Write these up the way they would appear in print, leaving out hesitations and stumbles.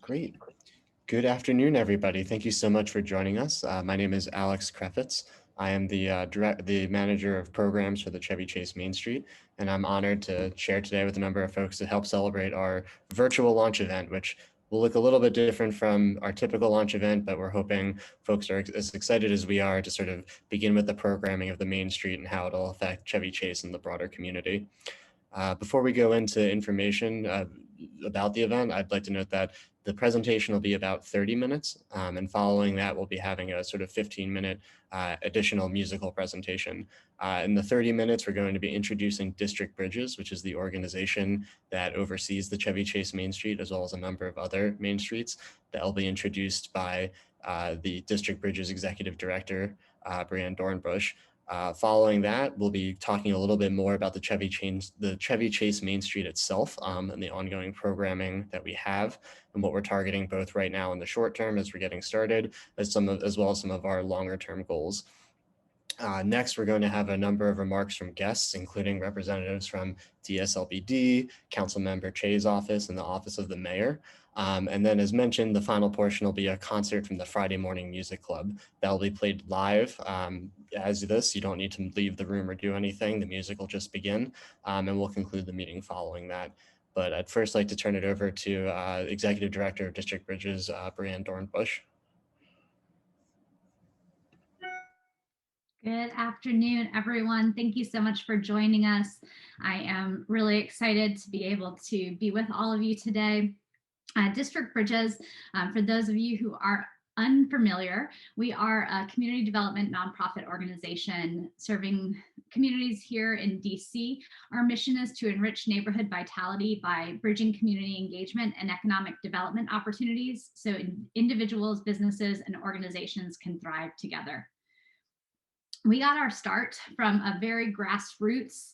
Great. Good afternoon, everybody. Thank you so much for joining us. My name is Alex Krevitz. I am the manager of programs for the Chevy Chase Main Street, and I'm honored to share today with a number of folks to help celebrate our virtual launch event, which will look a little bit different from our typical launch event, but we're hoping folks are as excited as we are to sort of begin with the programming of the Main Street and how it'll affect Chevy Chase and the broader community. Before we go into information about the event, I'd like to note that the presentation will be about 30 minutes, and following that, we'll be having a sort of 15-minute additional musical presentation. In the 30 minutes, we're going to be introducing District Bridges, which is the organization that oversees the Chevy Chase Main Street, as well as a number of other main streets. That will be introduced by the District Bridges Executive Director, Brianne Dornbush. Following that, we'll be talking a little bit more about the Chevy Chase Main Street itself, and the ongoing programming that we have and what we're targeting both right now in the short term as we're getting started, as well as some of our longer term goals. Next, we're going to have a number of remarks from guests, including representatives from DSLBD, Councilmember Cheh's office, and the Office of the Mayor. And then, as mentioned, the final portion will be a concert from the Friday Morning Music Club that will be played live. As this, you don't need to leave the room or do anything. The music will just begin, and we'll conclude the meeting following that. But I'd first like to turn it over to Executive Director of District Bridges, Brianne Dornbush. Good afternoon, everyone. Thank you so much for joining us. I am really excited to be able to be with all of you today. District Bridges, for those of you who are unfamiliar, we are a community development nonprofit organization serving communities here in DC. Our mission is to enrich neighborhood vitality by bridging community engagement and economic development opportunities so individuals, businesses, and organizations can thrive together. We got our start from a very grassroots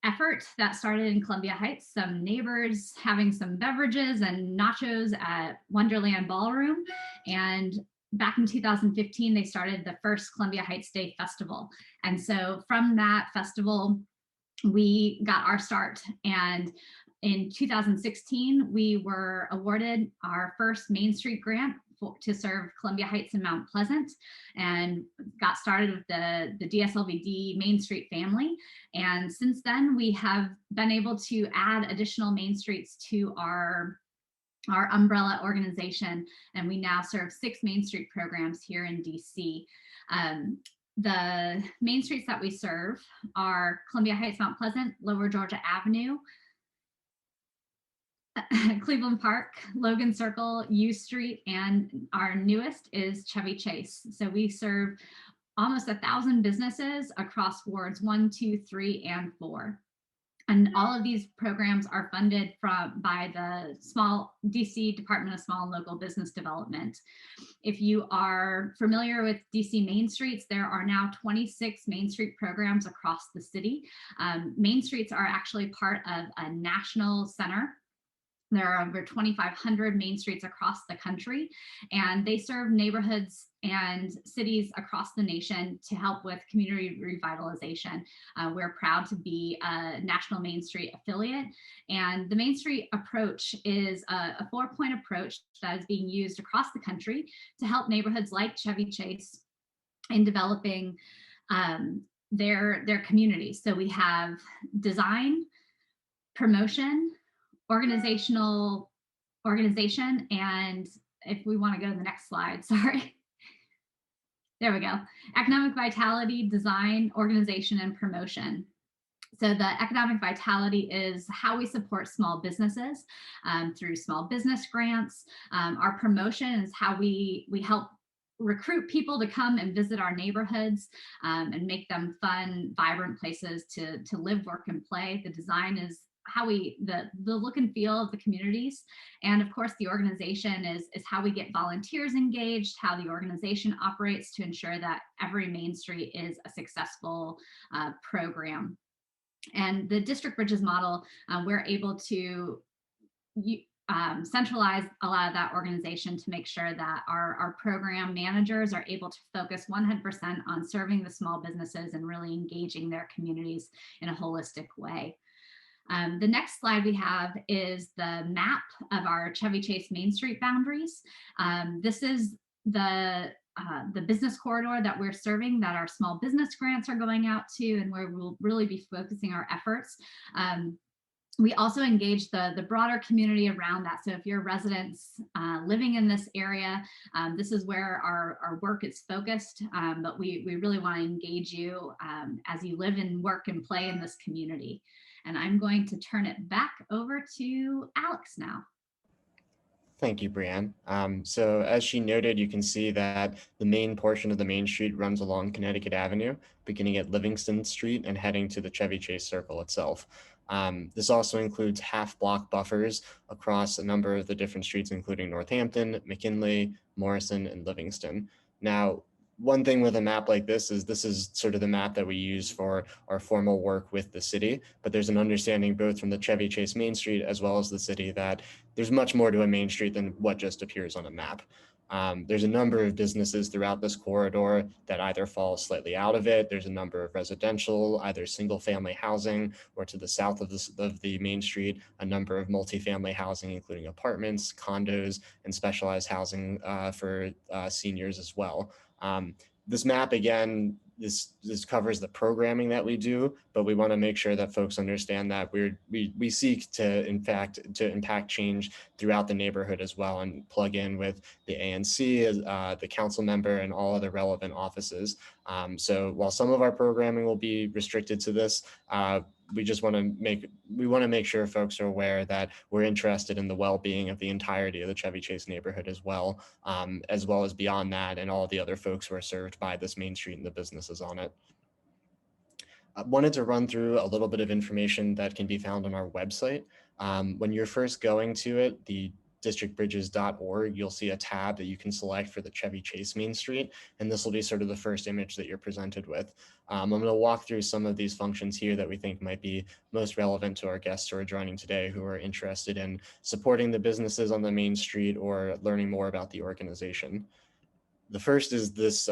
effort that started in Columbia Heights, some neighbors having some beverages and nachos at Wonderland Ballroom. And back in 2015, they started the first Columbia Heights Day Festival. And so from that festival, we got our start. And in 2016, we were awarded our first Main Street grant to serve Columbia Heights and Mount Pleasant, and got started with the DSLBD Main Street family. And since then, we have been able to add additional main streets to our umbrella organization, and we now serve 6 Main Street programs here in DC. The main streets that we serve are Columbia Heights, Mount Pleasant, Lower Georgia Avenue, Cleveland Park, Logan Circle, U Street, and our newest is Chevy Chase. So we serve almost 1,000 businesses across wards 1, 2, 3, and 4. And all of these programs are funded by the small DC Department of Small and Local Business Development. If you are familiar with DC Main Streets, there are now 26 Main Street programs across the city. Main Streets are actually part of a national center. There are over 2,500 main streets across the country, and they serve neighborhoods and cities across the nation to help with community revitalization. We're proud to be a National Main Street affiliate, and the Main Street approach is a 4-point approach that is being used across the country to help neighborhoods like Chevy Chase in developing their communities. So we have design, promotion, organization, and if we want to go to the next slide, sorry. There we go. Economic vitality, design, organization, and promotion. So the economic vitality is how we support small businesses through small business grants. Our promotion is how we help recruit people to come and visit our neighborhoods and make them fun, vibrant places to live, work, and play. The design is how the look and feel of the communities. And of course, the organization is how we get volunteers engaged, how the organization operates to ensure that every Main Street is a successful program. And the District Bridges model, we're able to centralize a lot of that organization to make sure that our program managers are able to focus 100% on serving the small businesses and really engaging their communities in a holistic way. The next slide we have is the map of our Chevy Chase Main Street boundaries. This is the business corridor that we're serving, that our small business grants are going out to, and where we'll really be focusing our efforts. We also engage the broader community around that. So if you're residents living in this area, this is where our work is focused, but we really want to engage you as you live and work and play in this community. And I'm going to turn it back over to Alex now. Thank you, Brianne. So as she noted, you can see that the main portion of the Main Street runs along Connecticut Avenue, beginning at Livingston Street and heading to the Chevy Chase Circle itself. This also includes half-block buffers across a number of the different streets, including Northampton, McKinley, Morrison, and Livingston. Now, one thing with a map like this is sort of the map that we use for our formal work with the city, but there's an understanding both from the Chevy Chase Main Street as well as the city that there's much more to a Main Street than what just appears on a map. There's a number of businesses throughout this corridor that either fall slightly out of it. There's a number of residential, either single family housing, or to the south of the Main Street, a number of multifamily housing, including apartments, condos, and specialized housing for seniors as well. This map, again, this covers the programming that we do, but we want to make sure that folks understand that we seek to impact change throughout the neighborhood as well, and plug in with the ANC, the council member, and all other relevant offices. So while some of our programming will be restricted to this, we just want to make sure folks are aware that we're interested in the well-being of the entirety of the Chevy Chase neighborhood as well as beyond that, and all the other folks who are served by this Main Street and the businesses on it. I wanted to run through a little bit of information that can be found on our website. When you're first going to it, the districtbridges.org, you'll see a tab that you can select for the Chevy Chase Main Street, and this will be sort of the first image that you're presented with. I'm going to walk through some of these functions here that we think might be most relevant to our guests who are joining today, who are interested in supporting the businesses on the Main Street or learning more about the organization. The first is this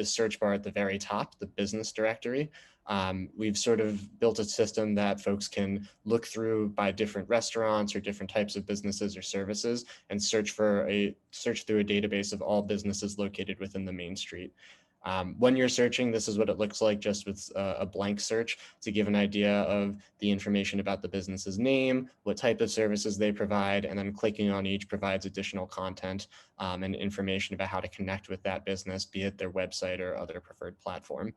search bar at the very top, the business directory. We've sort of built a system that folks can look through by different restaurants or different types of businesses or services and search through a database of all businesses located within the Main Street. When you're searching, this is what it looks like just with a blank search, to give an idea of the information about the business's name, what type of services they provide, and then clicking on each provides additional content and information about how to connect with that business, be it their website or other preferred platform.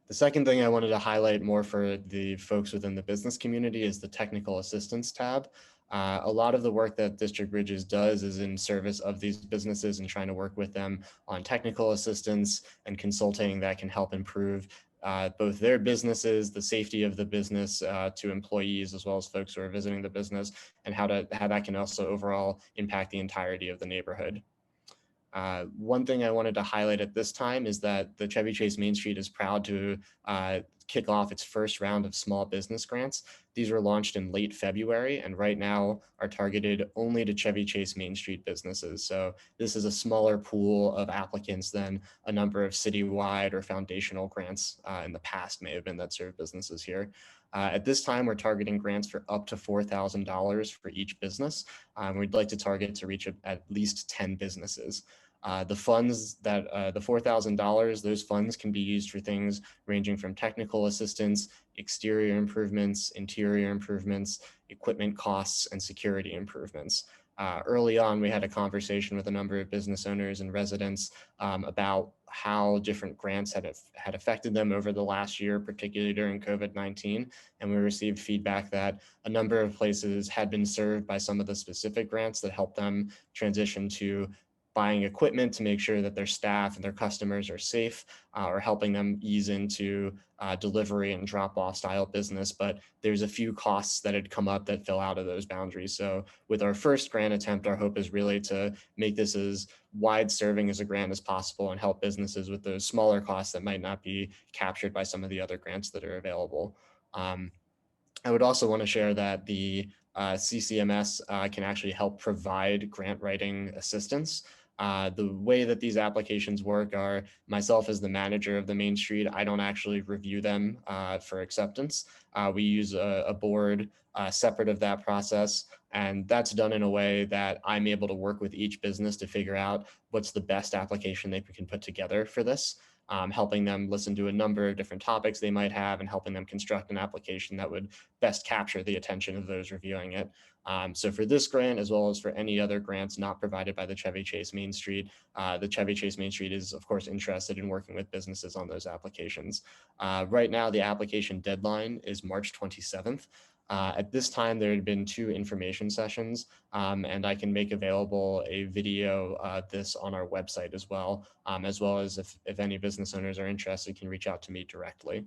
The second thing I wanted to highlight more for the folks within the business community is the technical assistance tab. A lot of the work that District Bridges does is in service of these businesses and trying to work with them on technical assistance and consulting that can help improve both their businesses, the safety of the business to employees, as well as folks who are visiting the business, and how that can also overall impact the entirety of the neighborhood. One thing I wanted to highlight at this time is that the Chevy Chase Main Street is proud to kick off its first round of small business grants. These were launched in late February and right now are targeted only to Chevy Chase Main Street businesses. So this is a smaller pool of applicants than a number of citywide or foundational grants in the past may have been that serve businesses here. At this time, we're targeting grants for up to $4,000 for each business. We'd like to target to reach at least 10 businesses. The funds that the $4,000, those funds can be used for things ranging from technical assistance, exterior improvements, interior improvements, equipment costs, and security improvements. Early on, we had a conversation with a number of business owners and residents about how different grants had affected them over the last year, particularly during COVID-19. And we received feedback that a number of places had been served by some of the specific grants that helped them transition to buying equipment to make sure that their staff and their customers are safe, or helping them ease into delivery and drop-off style business. But there's a few costs that had come up that fell out of those boundaries. So with our first grant attempt, our hope is really to make this as wide serving as a grant as possible and help businesses with those smaller costs that might not be captured by some of the other grants that are available. I would also want to share that the CCMS can actually help provide grant writing assistance. The way that these applications work are myself as the manager of the Main Street, I don't actually review them for acceptance. We use a board separate of that process, and that's done in a way that I'm able to work with each business to figure out what's the best application they can put together for this. Helping them listen to a number of different topics they might have and helping them construct an application that would best capture the attention of those reviewing it. So for this grant, as well as for any other grants not provided by the Chevy Chase Main Street, the Chevy Chase Main Street is, of course, interested in working with businesses on those applications. Right now, the application deadline is March 27th. At this time, there had been 2 information sessions, and I can make available a video of this on our website as well as if any business owners are interested, can reach out to me directly.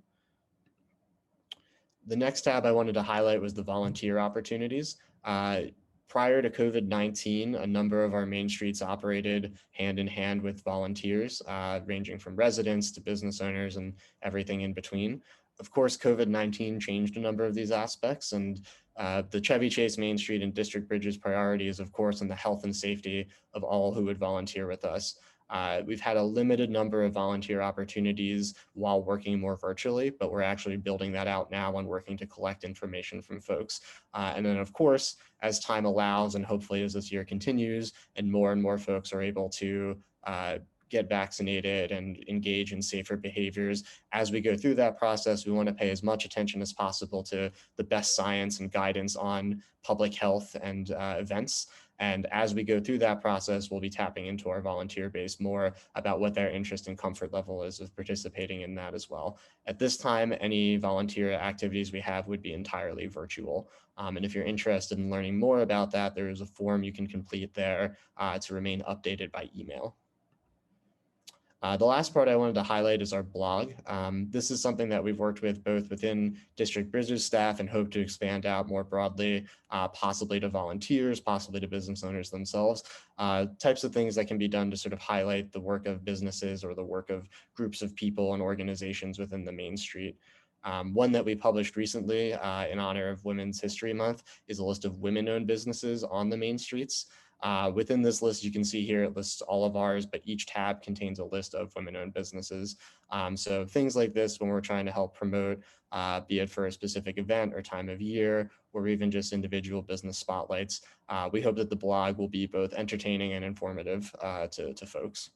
The next tab I wanted to highlight was the volunteer opportunities. Prior to COVID-19, a number of our main streets operated hand in hand with volunteers, ranging from residents to business owners and everything in between. Of course, COVID-19 changed a number of these aspects, and the Chevy Chase Main Street and District Bridges priority is, of course, in the health and safety of all who would volunteer with us. We've had a limited number of volunteer opportunities while working more virtually, but we're actually building that out now and working to collect information from folks. And then, of course, as time allows, and hopefully as this year continues, and more folks are able to get vaccinated and engage in safer behaviors. As we go through that process, we want to pay as much attention as possible to the best science and guidance on public health and events. And as we go through that process, we'll be tapping into our volunteer base more about what their interest and comfort level is of participating in that as well. At this time, any volunteer activities we have would be entirely virtual. And if you're interested in learning more about that, there is a form you can complete there to remain updated by email. The last part I wanted to highlight is our blog. This is something that we've worked with both within District Bridges staff and hope to expand out more broadly, possibly to volunteers, possibly to business owners themselves. Types of things that can be done to sort of highlight the work of businesses or the work of groups of people and organizations within the Main Street. One that we published recently in honor of Women's History Month is a list of women-owned businesses on the main streets. Within this list, you can see here, it lists all of ours, but each tab contains a list of women-owned businesses. So things like this, when we're trying to help promote, be it for a specific event or time of year, or even just individual business spotlights, we hope that the blog will be both entertaining and informative to folks.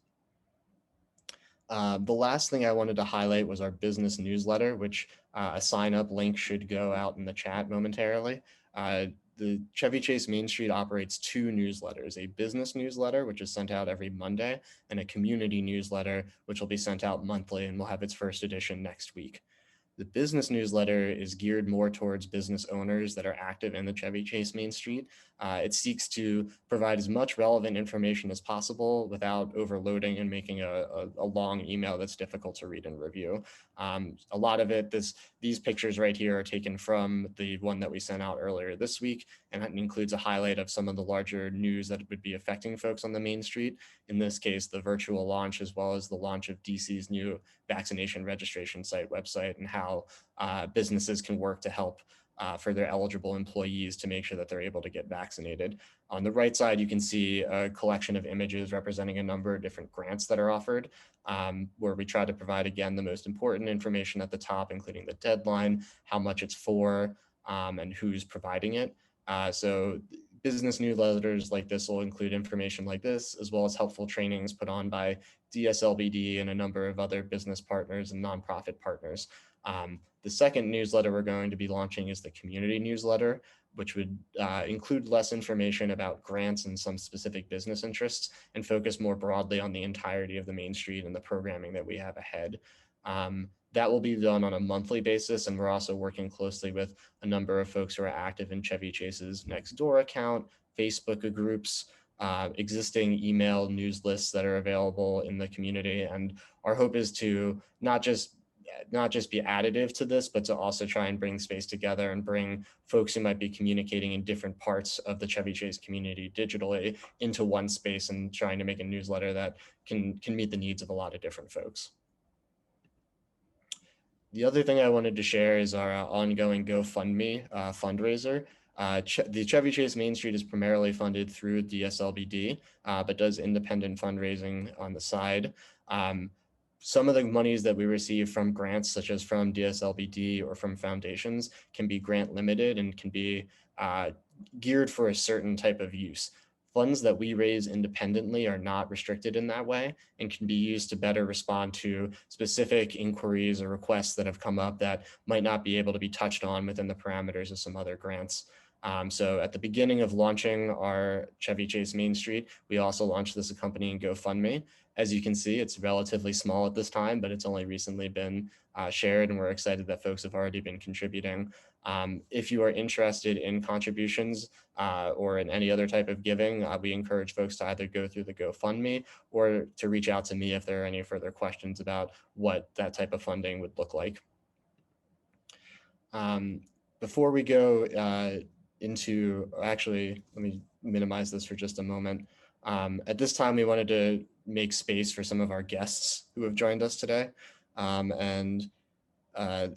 The last thing I wanted to highlight was our business newsletter, which a sign-up link should go out in the chat momentarily. The Chevy Chase Main Street operates 2 newsletters, a business newsletter, which is sent out every Monday, and a community newsletter, which will be sent out monthly and will have its first edition next week. The business newsletter is geared more towards business owners that are active in the Chevy Chase Main Street. It seeks to provide as much relevant information as possible without overloading and making a long email that's difficult to read and review. A lot of it, these pictures right here are taken from the one that we sent out earlier this week, and that includes a highlight of some of the larger news that would be affecting folks on the Main Street. In this case, the virtual launch, as well as the launch of DC's new vaccination registration site website, and how businesses can work to help for their eligible employees to make sure that they're able to get vaccinated. On the right side, you can see a collection of images representing a number of different grants that are offered, where we try to provide, again, the most important information at the top, including the deadline, how much it's for, and who's providing it. So business newsletters like this will include information like this, as well as helpful trainings put on by DSLBD and a number of other business partners and nonprofit partners. The second newsletter we're going to be launching is the community newsletter, which would include less information about grants and some specific business interests and focus more broadly on the entirety of the Main Street and the programming that we have ahead. That will be done on a monthly basis, and we're also working closely with a number of folks who are active in Chevy Chase's Nextdoor account, Facebook groups, existing email news lists that are available in the community. And our hope is to not just be additive to this, but to also try and bring space together and bring folks who might be communicating in different parts of the Chevy Chase community digitally into one space and trying to make a newsletter that can meet the needs of a lot of different folks. The other thing I wanted to share is our ongoing Gofundme fundraiser. The Chevy Chase Main Street is primarily funded through DSLBD, but does independent fundraising on the side. Some of the monies that we receive from grants, such as from DSLBD or from foundations, can be grant limited and can be geared for a certain type of use. Funds that we raise independently are not restricted in that way and can be used to better respond to specific inquiries or requests that have come up that might not be able to be touched on within the parameters of some other grants. So at the beginning of launching our Chevy Chase Main Street, we also launched this accompanying GoFundMe. As you can see, it's relatively small at this time, but it's only recently been shared, and we're excited that folks have already been contributing. If you are interested in contributions or in any other type of giving, we encourage folks to either go through the GoFundMe or to reach out to me if there are any further questions about what that type of funding would look like. Before we go actually, let me minimize this for just a moment. At this time, we wanted to make space for some of our guests who have joined us today.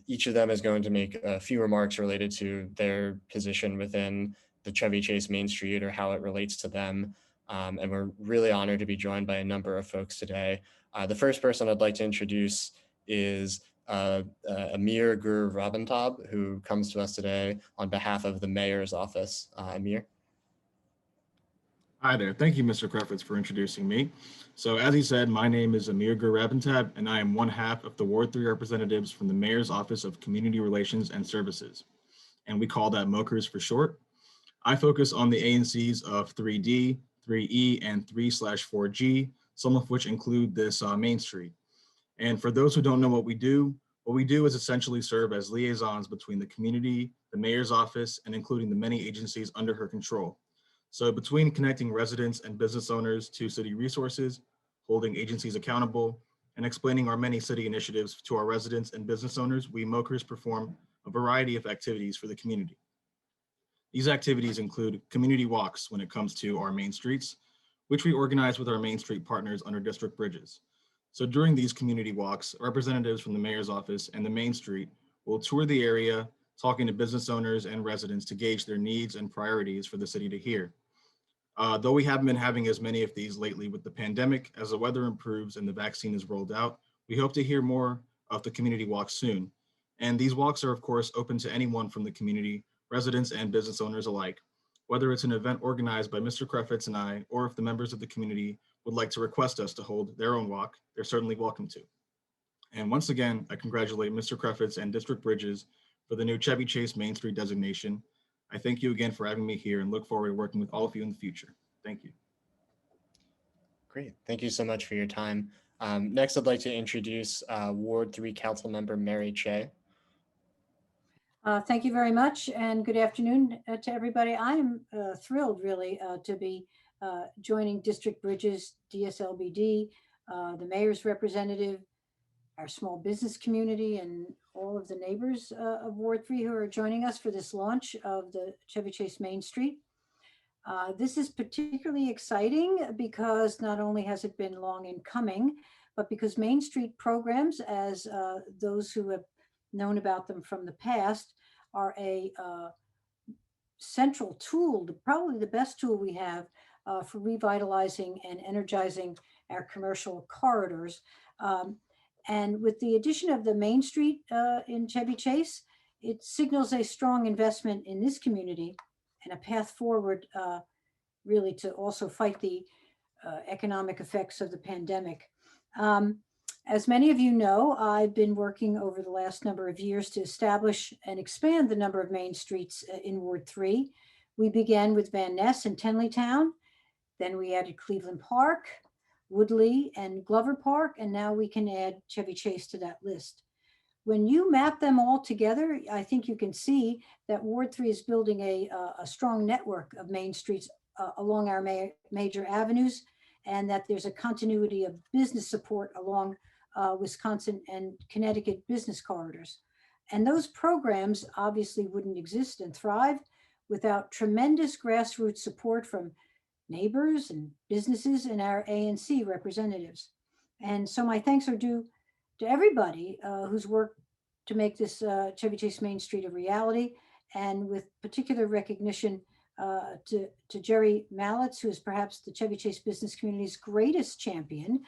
Each of them is going to make a few remarks related to their position within the Chevy Chase Main Street or how it relates to them. And we're really honored to be joined by a number of folks today. The first person I'd like to introduce is Emir Gur-Ravantab, who comes to us today on behalf of the mayor's office. Emir. Hi there. Thank you, Mr. Krevitz, for introducing me. So as he said, my name is Emir Gur-Ravantab, and I am one half of the Ward 3 representatives from the Mayor's Office of Community Relations and Services, and we call that MOCRS for short. I focus on the ANCs of 3D, 3E, and 3/4G, some of which include this Main Street. And for those who don't know what we do is essentially serve as liaisons between the community, the mayor's office, and including the many agencies under her control. So between connecting residents and business owners to city resources, holding agencies accountable, and explaining our many city initiatives to our residents and business owners, we MOCRS perform a variety of activities for the community. These activities include community walks when it comes to our main streets, which we organize with our Main Street partners under district bridges. So during these community walks, representatives from the mayor's office and the Main Street will tour the area, talking to business owners and residents to gauge their needs and priorities for the city to hear. Though we haven't been having as many of these lately with the pandemic, as the weather improves and the vaccine is rolled out, we hope to hear more of the community walks soon. And these walks are, of course, open to anyone from the community, residents and business owners alike. Whether it's an event organized by Mr. Krevitz and I, or if the members of the community would like to request us to hold their own walk, they're certainly welcome to. And once again, I congratulate Mr. Krevitz and District Bridges for the new Chevy Chase Main Street designation. I thank you again for having me here and look forward to working with all of you in the future. Thank you. Great. Thank you so much for your time. Next, I'd like to introduce Ward 3 Councilmember Mary Cheh. Thank you very much, and good afternoon to everybody. I am thrilled, really, to be joining District Bridges, DSLBD, the mayor's representative, our small business community, and all of the neighbors of Ward 3 who are joining us for this launch of the Chevy Chase Main Street. This is particularly exciting because not only has it been long in coming, but because Main Street programs, as those who have known about them from the past, are a central tool, probably the best tool we have for revitalizing and energizing our commercial corridors. And with the addition of the Main Street in Chevy Chase, it signals a strong investment in this community and a path forward really to also fight the economic effects of the pandemic. As many of you know, I've been working over the last number of years to establish and expand the number of main streets in Ward 3. We began with Van Ness and Tenleytown, then we added Cleveland Park, Woodley, and Glover Park, and now we can add Chevy Chase to that list. When you map them all together, I think you can see that Ward 3 is building a strong network of main streets along our major avenues, and that there's a continuity of business support along Wisconsin and Connecticut business corridors. And those programs obviously wouldn't exist and thrive without tremendous grassroots support from neighbors and businesses and our ANC representatives. And so my thanks are due to everybody who's worked to make this Chevy Chase Main Street a reality. and with particular recognition to Jerry Mallitz, who is perhaps the Chevy Chase business community's greatest champion.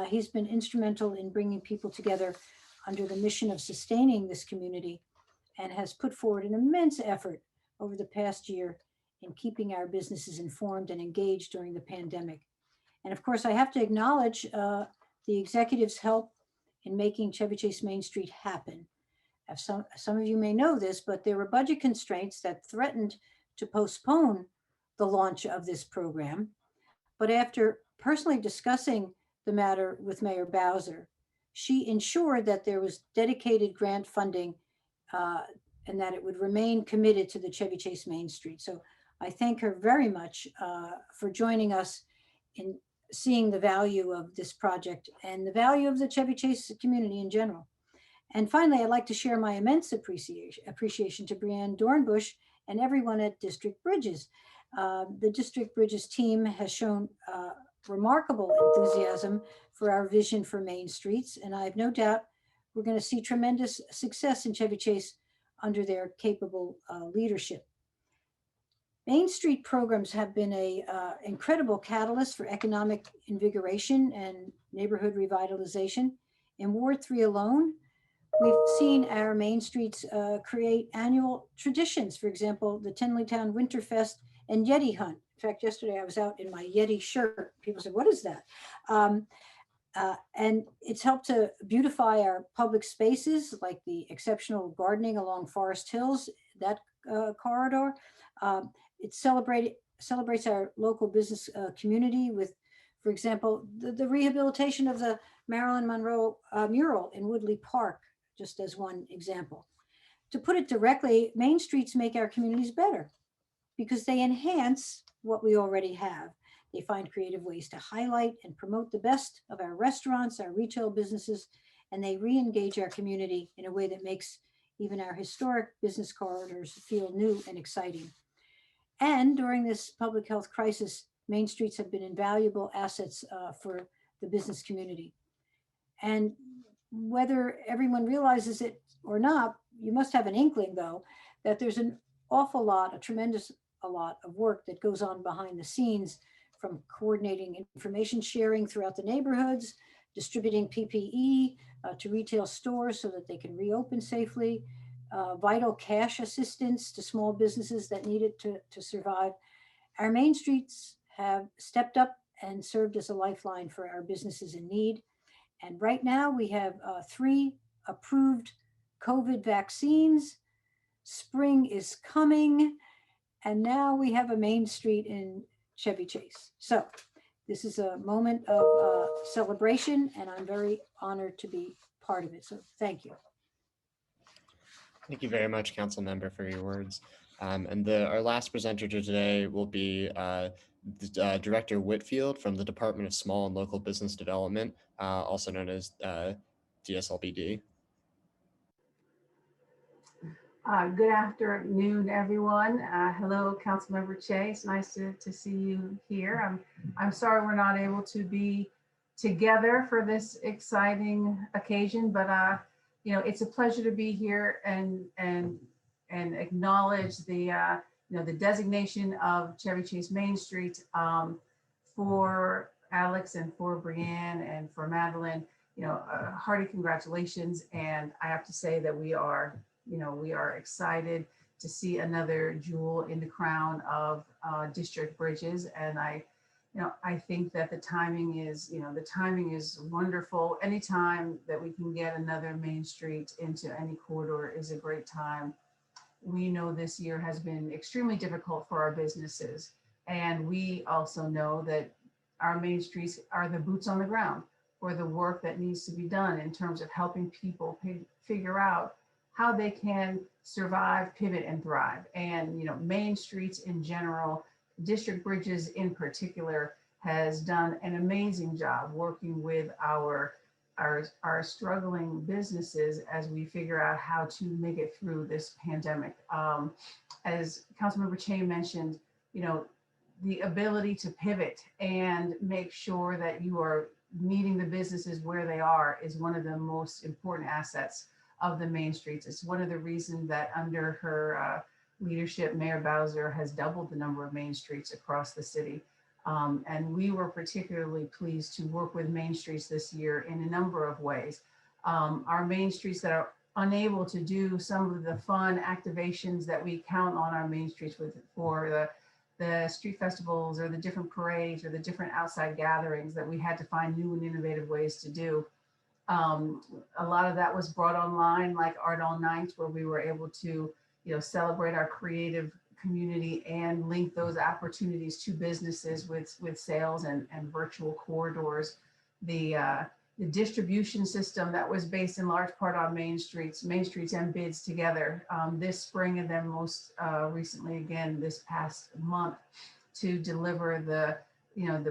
He's been instrumental in bringing people together under the mission of sustaining this community and has put forward an immense effort over the past year in keeping our businesses informed and engaged during the pandemic. And of course, I have to acknowledge the executives' help in making Chevy Chase Main Street happen. Some of you may know this, but there were budget constraints that threatened to postpone the launch of this program. But after personally discussing the matter with Mayor Bowser, she ensured that there was dedicated grant funding and that it would remain committed to the Chevy Chase Main Street. So I thank her very much for joining us in seeing the value of this project and the value of the Chevy Chase community in general. And finally, I'd like to share my immense appreciation to Brianne Dornbush and everyone at District Bridges. The District Bridges team has shown remarkable enthusiasm for our vision for Main Streets, and I have no doubt we're going to see tremendous success in Chevy Chase under their capable leadership. Main Street programs have been an incredible catalyst for economic invigoration and neighborhood revitalization. In Ward 3 alone, we've seen our Main Streets create annual traditions. For example, the Tenleytown Winterfest and Yeti Hunt. In fact, yesterday I was out in my Yeti shirt. People said, what is that? And it's helped to beautify our public spaces, like the exceptional gardening along Forest Hills, that corridor. It celebrates our local business community with, for example, the rehabilitation of the Marilyn Monroe mural in Woodley Park, just as one example. To put it directly, Main Streets make our communities better because they enhance what we already have. They find creative ways to highlight and promote the best of our restaurants, our retail businesses, and they re-engage our community in a way that makes even our historic business corridors feel new and exciting. And during this public health crisis, Main Streets have been invaluable assets for the business community. And whether everyone realizes it or not, you must have an inkling, though, that there's an awful lot, a tremendous lot of work that goes on behind the scenes, from coordinating information sharing throughout the neighborhoods, distributing PPE to retail stores so that they can reopen safely, vital cash assistance to small businesses that need it to survive. Our Main Streets have stepped up and served as a lifeline for our businesses in need. And right now we have 3 approved COVID vaccines. Spring is coming. And now we have a Main Street in Chevy Chase. So this is a moment of celebration, and I'm very honored to be part of it. So thank you. Thank you very much, Council Member, for your words. And our last presenter today will be Director Whitfield from the Department of Small and Local Business Development, also known as DSLBD. Good afternoon, everyone. Hello, Councilmember Cheh. It's nice to see you here. I'm sorry we're not able to be together for this exciting occasion, but you know, it's a pleasure to be here and acknowledge the the designation of Chevy Chase Main Street for Alex and for Brianne and for Madeline. Hearty congratulations, and I have to say that we are excited to see another jewel in the crown of District Bridges. And I think that the timing is wonderful. Anytime that we can get another Main Street into any corridor is a great time. We know this year has been extremely difficult for our businesses. And we also know that our Main Streets are the boots on the ground for the work that needs to be done in terms of helping people figure out how they can survive, pivot, and thrive. And Main Streets in general, District Bridges in particular, has done an amazing job working with our struggling businesses as we figure out how to make it through this pandemic. As Councilmember Cheh mentioned, the ability to pivot and make sure that you are meeting the businesses where they are is one of the most important assets of the Main Streets. It's one of the reasons that under her leadership, Mayor Bowser has doubled the number of main streets across the city. And we were particularly pleased to work with Main Streets this year in a number of ways. Our main streets that are unable to do some of the fun activations that we count on our main streets for the street festivals or the different parades or the different outside gatherings that we had to find new and innovative ways to do. A lot of that was brought online, like Art All Nights, where we were able to, celebrate our creative community and link those opportunities to businesses with sales and virtual corridors. The distribution system that was based in large part on Main Streets and bids together this spring, and then most recently again this past month, to deliver the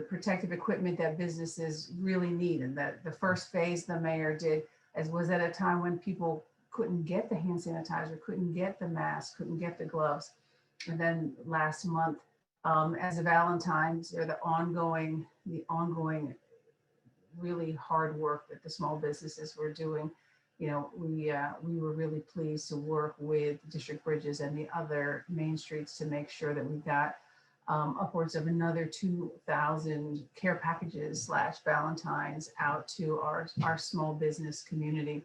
protective equipment that businesses really need. And that the first phase the mayor did was at a time when people couldn't get the hand sanitizer, couldn't get the mask, couldn't get the gloves. And then last month, as a Valentine's, or the ongoing really hard work that the small businesses were doing, we were really pleased to work with District Bridges and the other main streets to make sure that we got upwards of another 2,000 care packages / Valentines out to our small business community.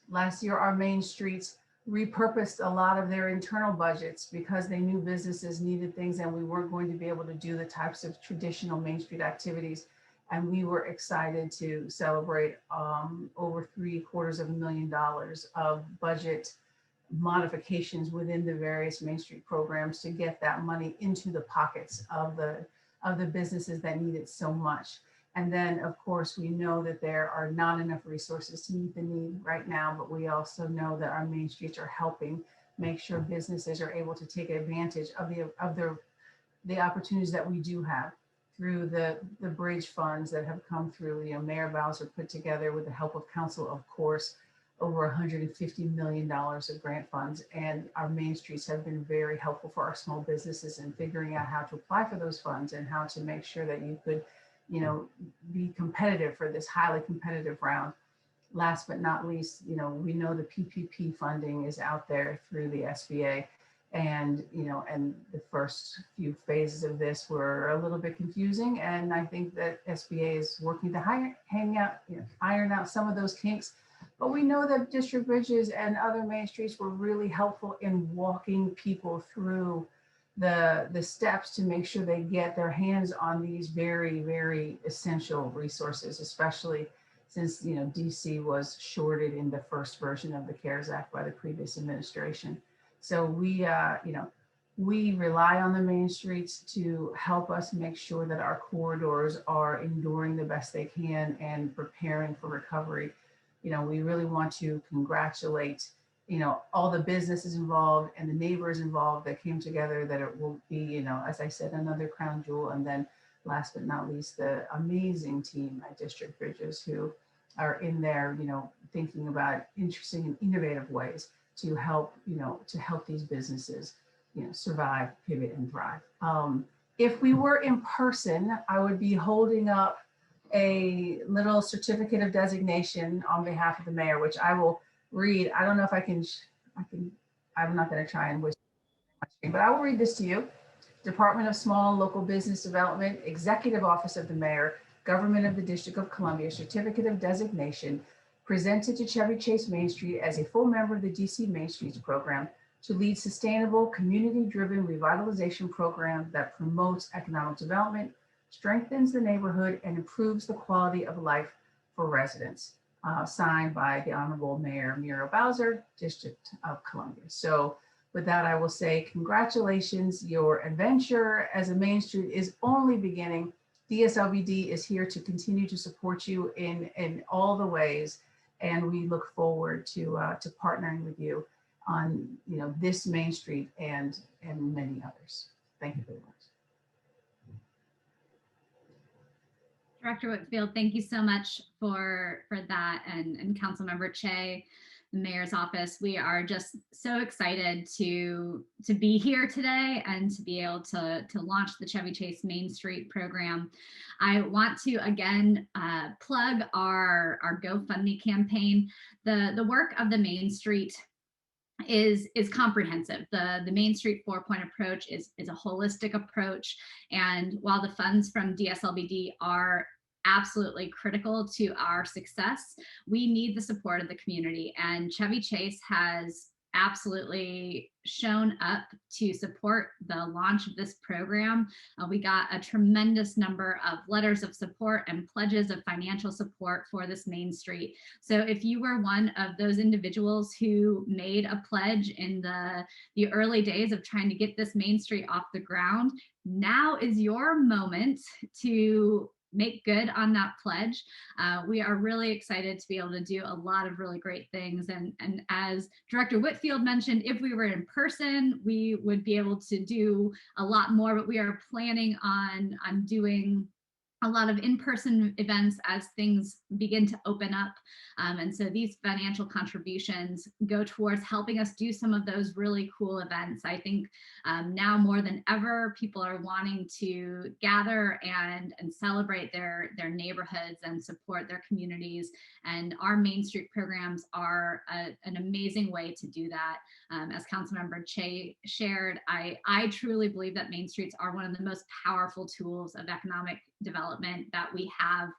Last year, our main streets repurposed a lot of their internal budgets because they knew businesses needed things and we weren't going to be able to do the types of traditional Main Street activities. And we were excited to celebrate over $750,000 of budget modifications within the various Main Street programs to get that money into the pockets of the businesses that need it so much. And then, of course, we know that there are not enough resources to meet the need right now, but we also know that our main streets are helping make sure businesses are able to take advantage of the opportunities that we do have through the bridge funds that have come through. Mayor Bowser put together, with the help of council, of course, over $150 million of grant funds. And our main streets have been very helpful for our small businesses in figuring out how to apply for those funds and how to make sure that you could be competitive for this highly competitive round. Last but not least, we know the PPP funding is out there through the SBA, and the first few phases of this were a little bit confusing, and I think that SBA is working to iron out some of those kinks. But we know that District Bridges and other main streets were really helpful in walking people through the steps to make sure they get their hands on these very, very essential resources, especially since DC was shorted in the first version of the CARES Act by the previous administration. So we rely on the main streets to help us make sure that our corridors are enduring the best they can and preparing for recovery. We really want to congratulate all the businesses involved and the neighbors involved that came together, that it will be, as I said, another crown jewel. And then last but not least, the amazing team at District Bridges who are in there, thinking about interesting and innovative ways to help, these businesses, survive, pivot, and thrive. If we were in person, I would be holding up a little certificate of designation on behalf of the mayor, which I will read. I don't know if I can, I'm not going to try and whisper, but I will read this to you. Department of Small and Local Business Development, Executive Office of the Mayor, Government of the District of Columbia, Certificate of Designation, presented to Chevy Chase Main Street as a full member of the DC Main Streets program to lead sustainable, community-driven revitalization program that promotes economic development, strengthens the neighborhood, and improves the quality of life for residents. Signed by the Honorable Mayor Muriel Bowser, District of Columbia. So with that, I will say congratulations. Your adventure as a Main Street is only beginning. DSLBD is here to continue to support you in all the ways, and we look forward to partnering with you on this Main Street and many others. Thank you very much. Director Whitfield, thank you so much for that, and Councilmember Cheh, the mayor's office. We are just so excited to be here today and to be able to launch the Chevy Chase Main Street program. I want to again plug our GoFundMe campaign. The work of the Main Street is comprehensive. The Main Street 4-point approach is a holistic approach. And while the funds from DSLBD are absolutely critical to our success, we need the support of the community. And Chevy Chase has absolutely shown up to support the launch of this program. We got a tremendous number of letters of support and pledges of financial support for this Main Street. So if you were one of those individuals who made a pledge in the early days of trying to get this Main Street off the ground, now is your moment to make good on that pledge. We are really excited to be able to do a lot of really great things. And as Director Whitfield mentioned, if we were in person, we would be able to do a lot more, but we are planning on doing a lot of in-person events as things begin to open up. And so these financial contributions go towards helping us do some of those really cool events. I think now more than ever, people are wanting to gather and celebrate their neighborhoods and support their communities. And our Main Street programs are an amazing way to do that. As Councilmember Cheh shared, I truly believe that Main Streets are one of the most powerful tools of economic development that we have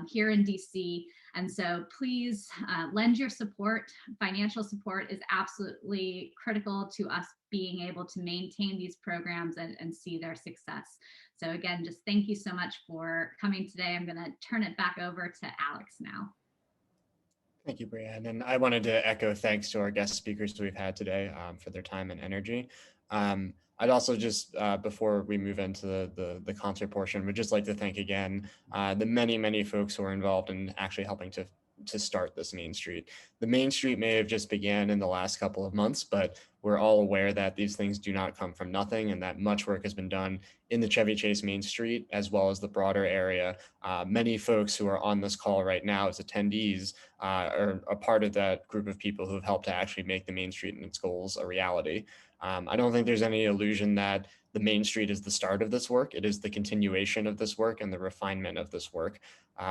here in DC. And so please lend your support. Financial support is absolutely critical to us being able to maintain these programs and see their success. So again, just thank you so much for coming today. I'm going to turn it back over to Alex now. Thank you, Brianne. And I wanted to echo thanks to our guest speakers we've had today for their time and energy. I'd also just, before we move into the concert portion, would just like to thank again the many folks who are involved in actually helping to start this Main Street. The Main Street may have just began in the last couple of months, but we're all aware that these things do not come from nothing and that much work has been done in the Chevy Chase Main Street as well as the broader area. Many folks who are on this call right now as attendees are a part of that group of people who have helped to actually make the Main Street and its goals a reality. I don't think there's any illusion that the Main Street is the start of this work. It is the continuation of this work and the refinement of this work.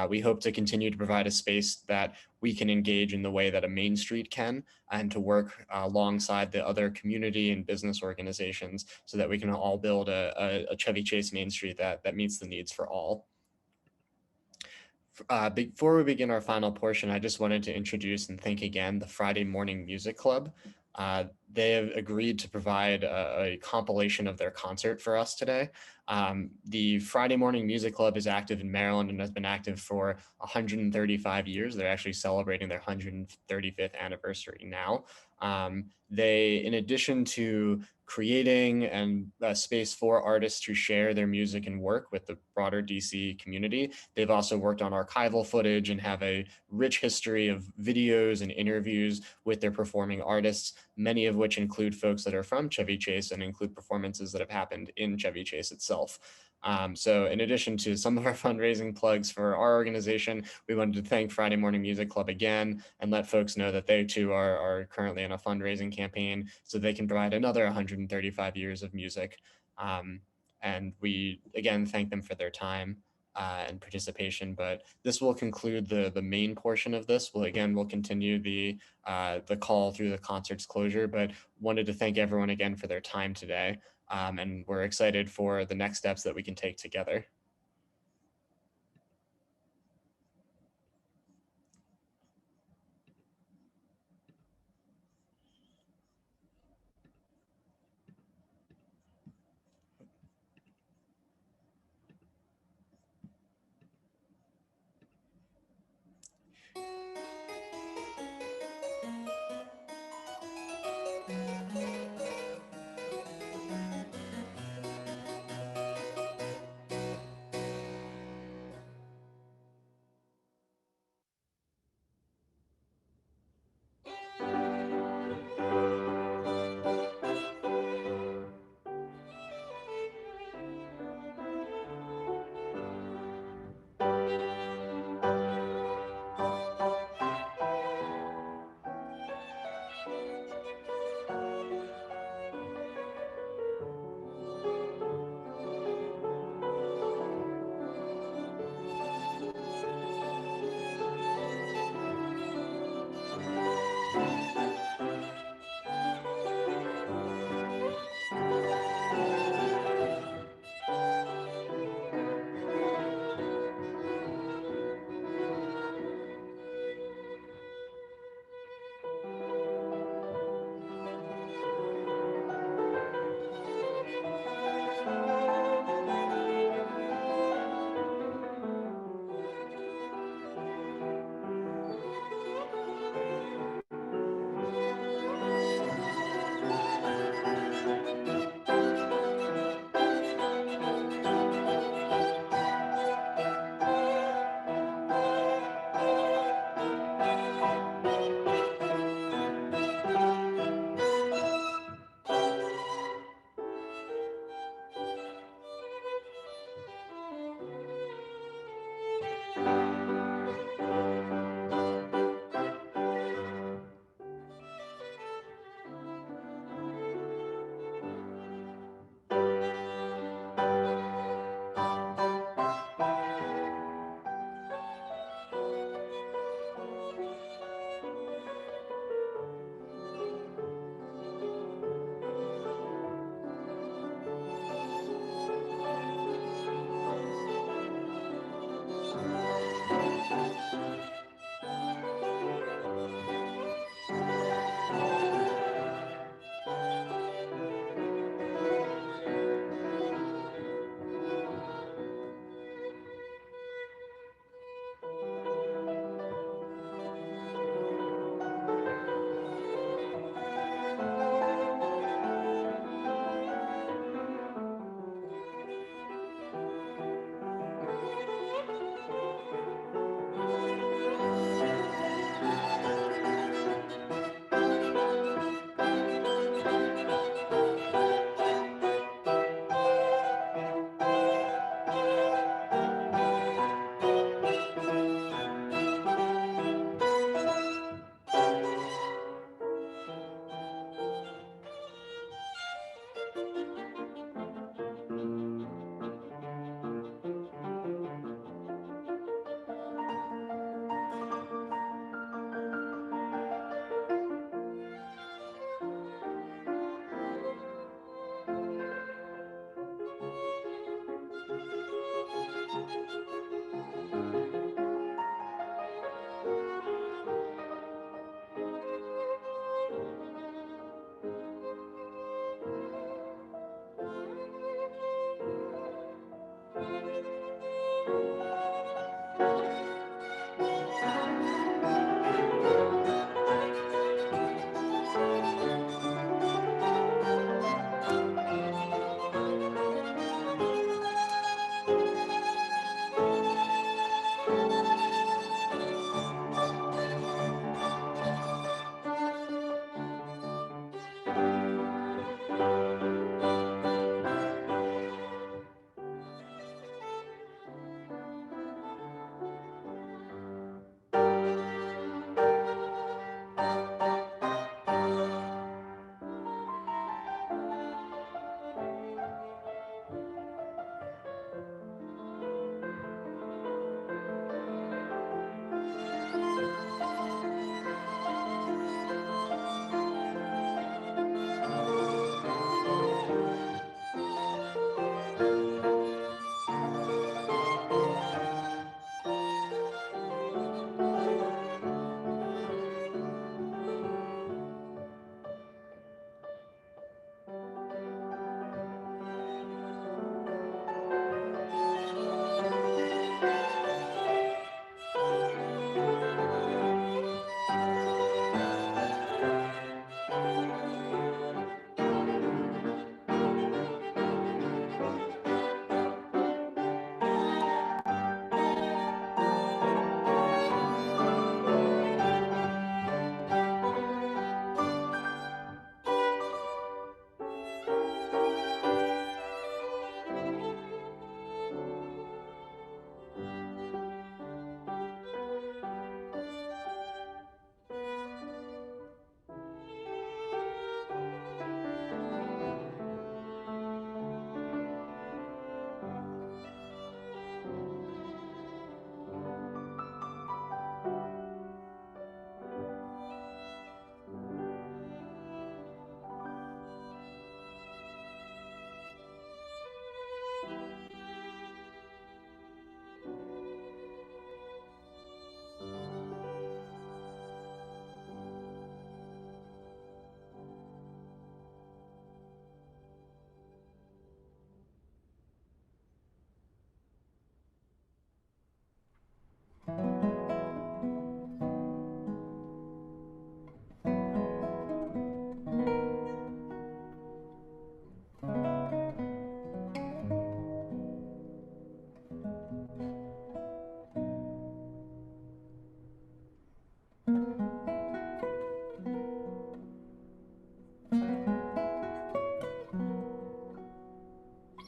We hope to continue to provide a space that we can engage in the way that a Main Street can, and to work alongside the other community and business organizations so that we can all build a Chevy Chase Main Street that meets the needs for all. Before we begin our final portion, I just wanted to introduce and thank again the Friday Morning Music Club. They have agreed to provide a compilation of their concert for us today. The Friday Morning Music Club is active in Maryland and has been active for 135 years. They're actually celebrating their 135th anniversary now. They, in addition to creating a space for artists to share their music and work with the broader DC community, they've also worked on archival footage and have a rich history of videos and interviews with their performing artists, many of which include folks that are from Chevy Chase and include performances that have happened in Chevy Chase itself. So in addition to some of our fundraising plugs for our organization, we wanted to thank Friday Morning Music Club again and let folks know that they too are currently in a fundraising campaign so they can provide another 135 years of music. And we again thank them for their time and participation, but this will conclude the main portion of this. We'll continue the call through the concert's closure, but wanted to thank everyone again for their time today. And we're excited for the next steps that we can take together.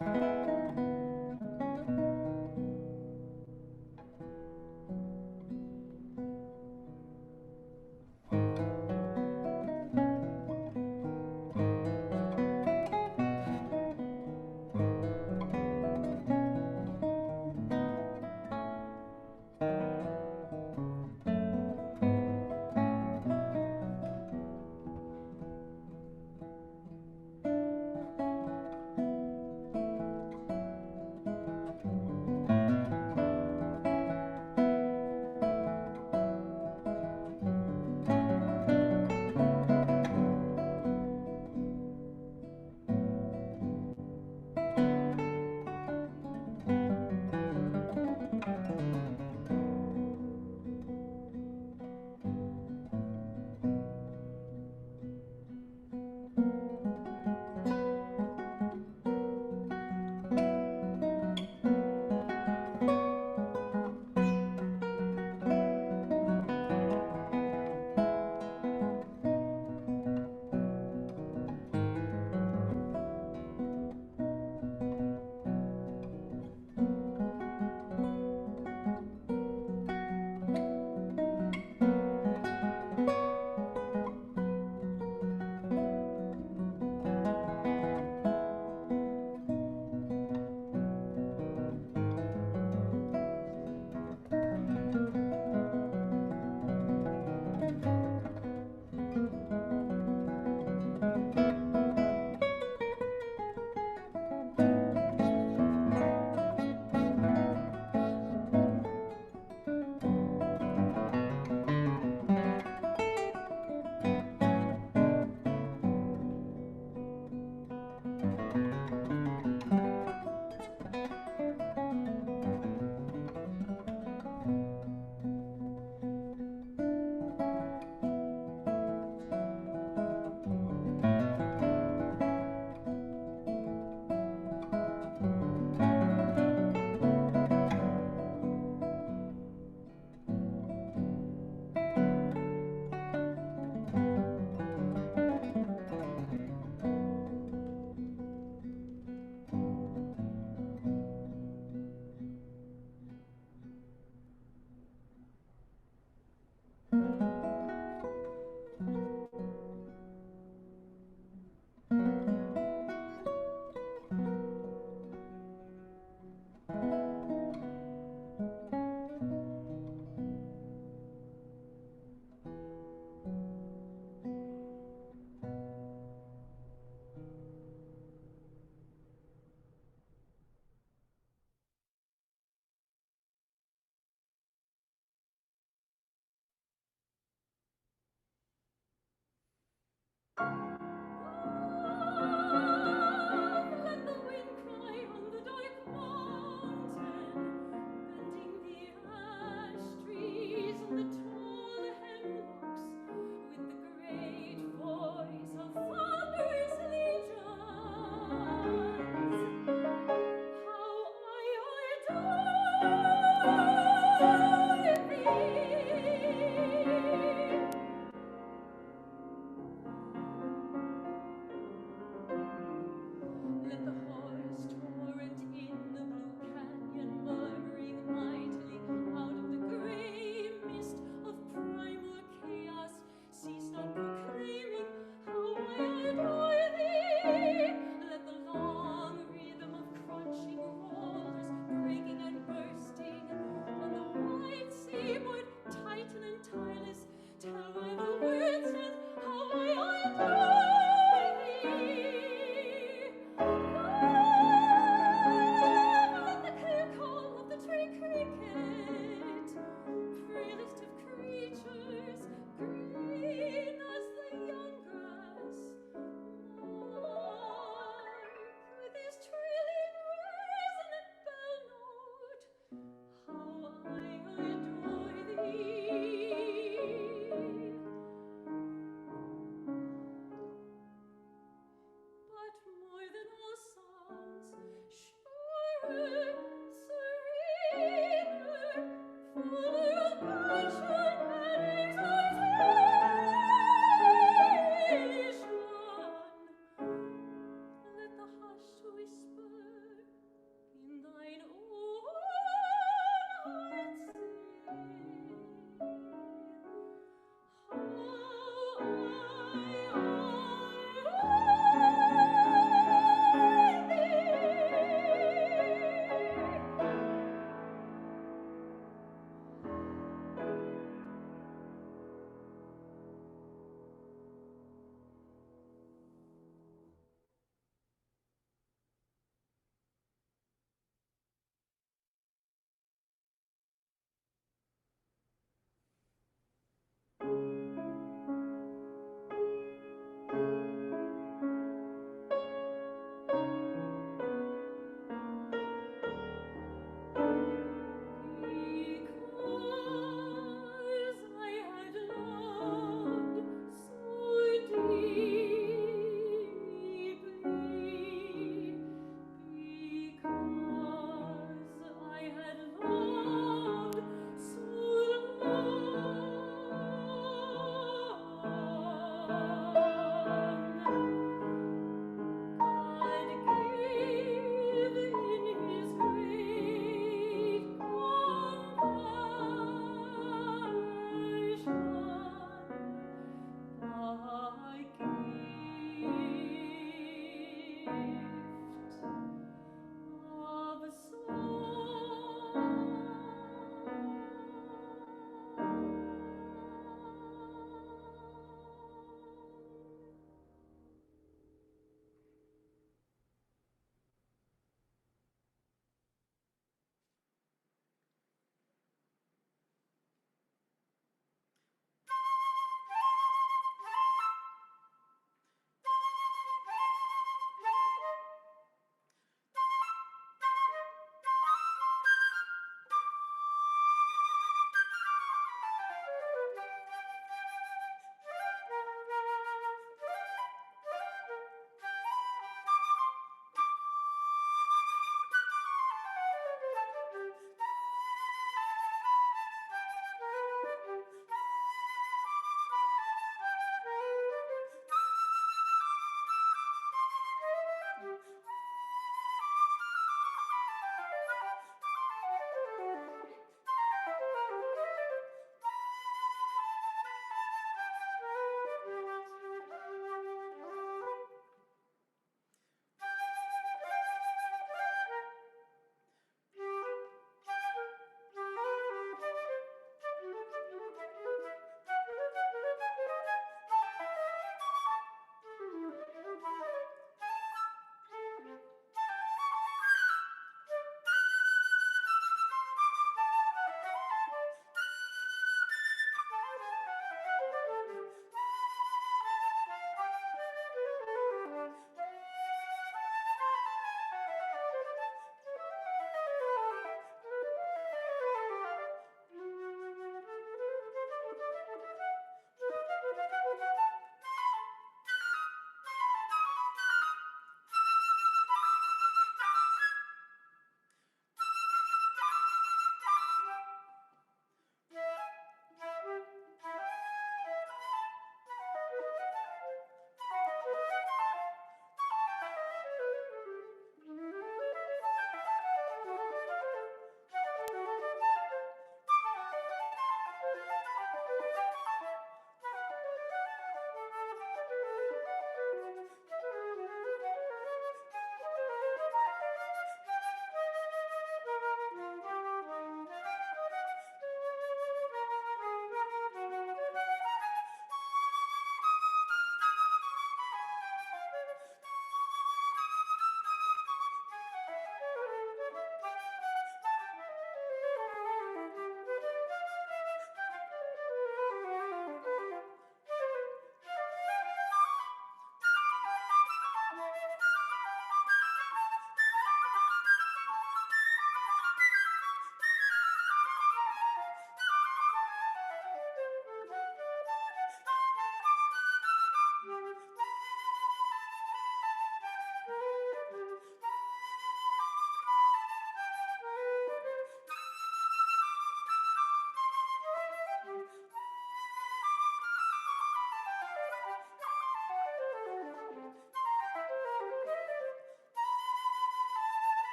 you.